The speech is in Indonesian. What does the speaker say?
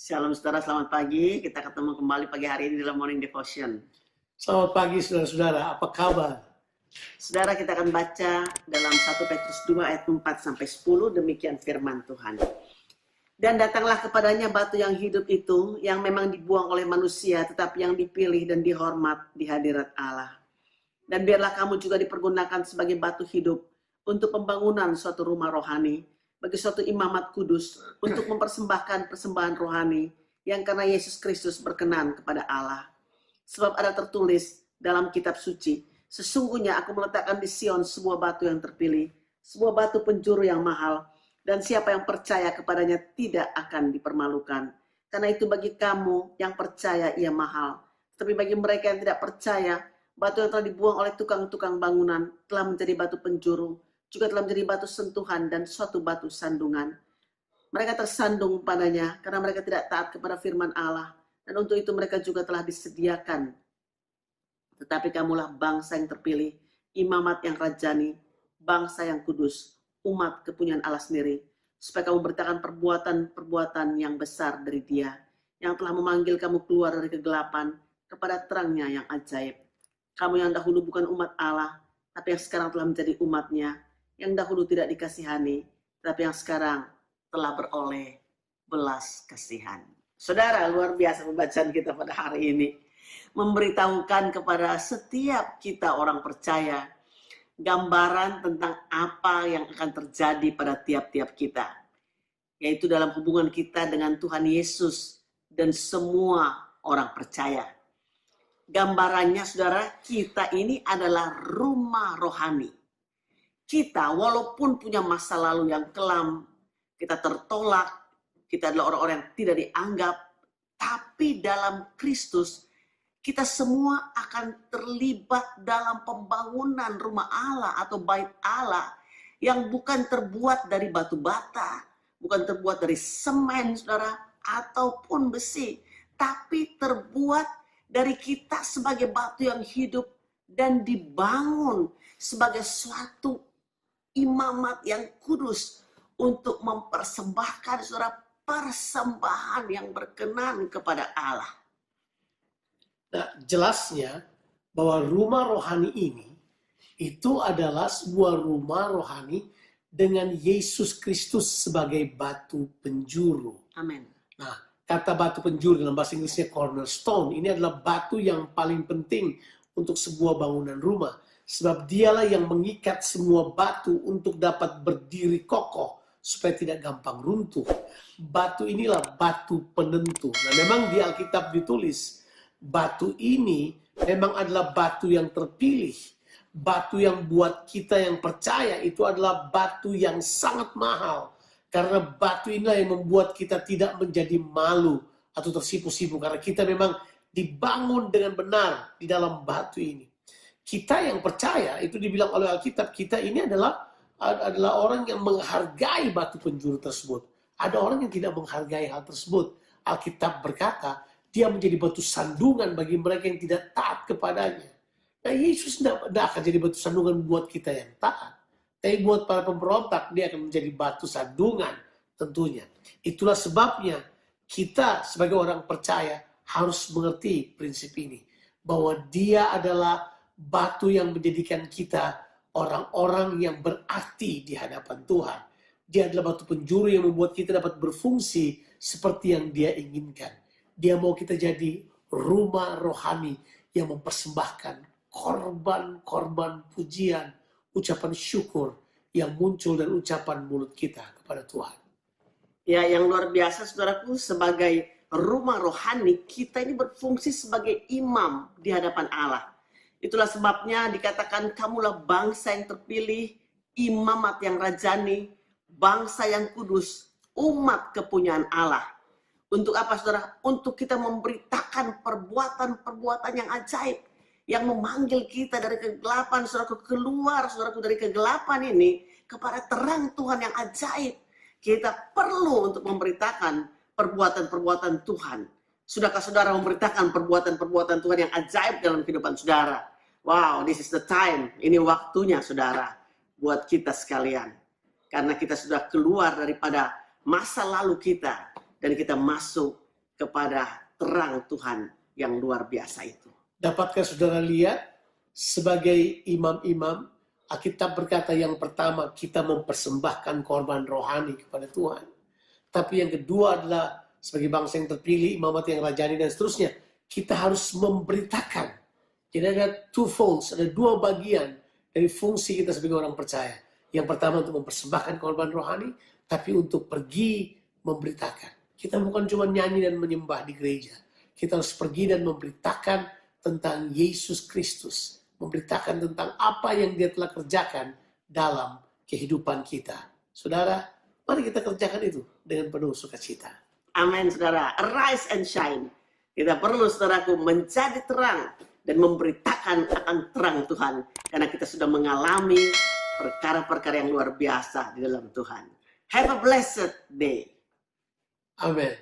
Shalom saudara, selamat pagi. Kita ketemu kembali pagi hari ini dalam Morning Devotion. Selamat pagi saudara-saudara, apa kabar? Saudara, kita akan baca dalam 1 Petrus 2 ayat 4-10, demikian firman Tuhan. Dan datanglah kepadanya batu yang hidup itu, yang memang dibuang oleh manusia, tetapi yang dipilih dan dihormat di hadirat Allah. Dan biarlah kamu juga dipergunakan sebagai batu hidup untuk pembangunan suatu rumah rohani, bagi suatu imamat kudus, untuk mempersembahkan persembahan rohani yang karena Yesus Kristus berkenan kepada Allah. Sebab ada tertulis dalam kitab suci, sesungguhnya aku meletakkan di Sion sebuah batu yang terpilih, sebuah batu penjuru yang mahal, dan siapa yang percaya kepadanya tidak akan dipermalukan. Karena itu bagi kamu yang percaya ia mahal, tetapi bagi mereka yang tidak percaya, batu yang telah dibuang oleh tukang-tukang bangunan telah menjadi batu penjuru, juga telah menjadi batu sentuhan dan suatu batu sandungan. Mereka tersandung padanya karena mereka tidak taat kepada firman Allah, dan untuk itu mereka juga telah disediakan. Tetapi kamulah bangsa yang terpilih, imamat yang rajani, bangsa yang kudus, umat kepunyaan Allah sendiri, supaya kamu beritakan perbuatan-perbuatan yang besar dari Dia, yang telah memanggil kamu keluar dari kegelapan kepada terangnya yang ajaib. Kamu yang dahulu bukan umat Allah, tapi yang sekarang telah menjadi umatnya, yang dahulu tidak dikasihani, tapi yang sekarang telah beroleh belas kasihan. Saudara, luar biasa pembacaan kita pada hari ini. Memberitahukan kepada setiap kita orang percaya, gambaran tentang apa yang akan terjadi pada tiap-tiap kita. Yaitu dalam hubungan kita dengan Tuhan Yesus dan semua orang percaya. Gambarannya saudara, kita ini adalah rumah rohani. Kita walaupun punya masa lalu yang kelam, kita tertolak, kita adalah orang-orang yang tidak dianggap, tapi dalam Kristus kita semua akan terlibat dalam pembangunan rumah Allah atau bait Allah yang bukan terbuat dari batu bata, bukan terbuat dari semen saudara, ataupun besi, tapi terbuat dari kita sebagai batu yang hidup dan dibangun sebagai suatu imamat yang kudus untuk mempersembahkan saudara persembahan yang berkenan kepada Allah. Nah, jelasnya bahwa rumah rohani ini itu adalah sebuah rumah rohani dengan Yesus Kristus sebagai batu penjuru. Amin. Nah, kata batu penjuru dalam bahasa Inggrisnya cornerstone, ini adalah batu yang paling penting untuk sebuah bangunan rumah. Sebab dialah yang mengikat semua batu untuk dapat berdiri kokoh supaya tidak gampang runtuh. Batu inilah batu penentu. Nah, memang di Alkitab ditulis, batu ini memang adalah batu yang terpilih. Batu yang buat kita yang percaya itu adalah batu yang sangat mahal. Karena batu inilah yang membuat kita tidak menjadi malu atau tersipu-sipu. Karena kita memang dibangun dengan benar di dalam batu ini. Kita yang percaya, itu dibilang oleh Alkitab, kita ini adalah orang yang menghargai batu penjuru tersebut. Ada orang yang tidak menghargai hal tersebut. Alkitab berkata, dia menjadi batu sandungan bagi mereka yang tidak taat kepadanya. Nah, Yesus tidak akan jadi batu sandungan buat kita yang taat. Tapi buat para pemberontak, dia akan menjadi batu sandungan tentunya. Itulah sebabnya kita sebagai orang percaya harus mengerti prinsip ini. Bahwa dia adalah batu yang menjadikan kita orang-orang yang berarti di hadapan Tuhan. Dia adalah batu penjuru yang membuat kita dapat berfungsi seperti yang dia inginkan. Dia mau kita jadi rumah rohani yang mempersembahkan korban-korban pujian, ucapan syukur yang muncul dari ucapan mulut kita kepada Tuhan. Ya, yang luar biasa saudaraku, sebagai rumah rohani, kita ini berfungsi sebagai imam di hadapan Allah. Itulah sebabnya dikatakan kamulah bangsa yang terpilih, imamat yang rajani, bangsa yang kudus, umat kepunyaan Allah. Untuk apa saudara? Untuk kita memberitakan perbuatan-perbuatan yang ajaib, yang memanggil kita dari kegelapan, saudaraku, keluar saudaraku dari kegelapan ini kepada terang Tuhan yang ajaib. Kita perlu untuk memberitakan perbuatan-perbuatan Tuhan. Sudahkah saudara memberitakan perbuatan-perbuatan Tuhan yang ajaib dalam kehidupan saudara? Wow, this is the time. Ini waktunya saudara buat kita sekalian. Karena kita sudah keluar daripada masa lalu kita dan kita masuk kepada terang Tuhan yang luar biasa itu. Dapatkah saudara lihat, sebagai imam-imam, Alkitab berkata yang pertama kita mempersembahkan korban rohani kepada Tuhan. Tapi yang kedua adalah sebagai bangsa yang terpilih, imamat yang rajani dan seterusnya, kita harus memberitakan. Jadi ada twofold, ada dua bagian dari fungsi kita sebagai orang percaya. Yang pertama untuk mempersembahkan korban rohani, tapi untuk pergi memberitakan. Kita bukan cuma nyanyi dan menyembah di gereja. Kita harus pergi dan memberitakan tentang Yesus Kristus. Memberitakan tentang apa yang dia telah kerjakan dalam kehidupan kita. Saudara, mari kita kerjakan itu dengan penuh sukacita. Amin, saudara. Arise and shine. Kita perlu, saudaraku, menjadi terang dan memberitakan akan terang Tuhan. Karena kita sudah mengalami perkara-perkara yang luar biasa di dalam Tuhan. Have a blessed day. Amin.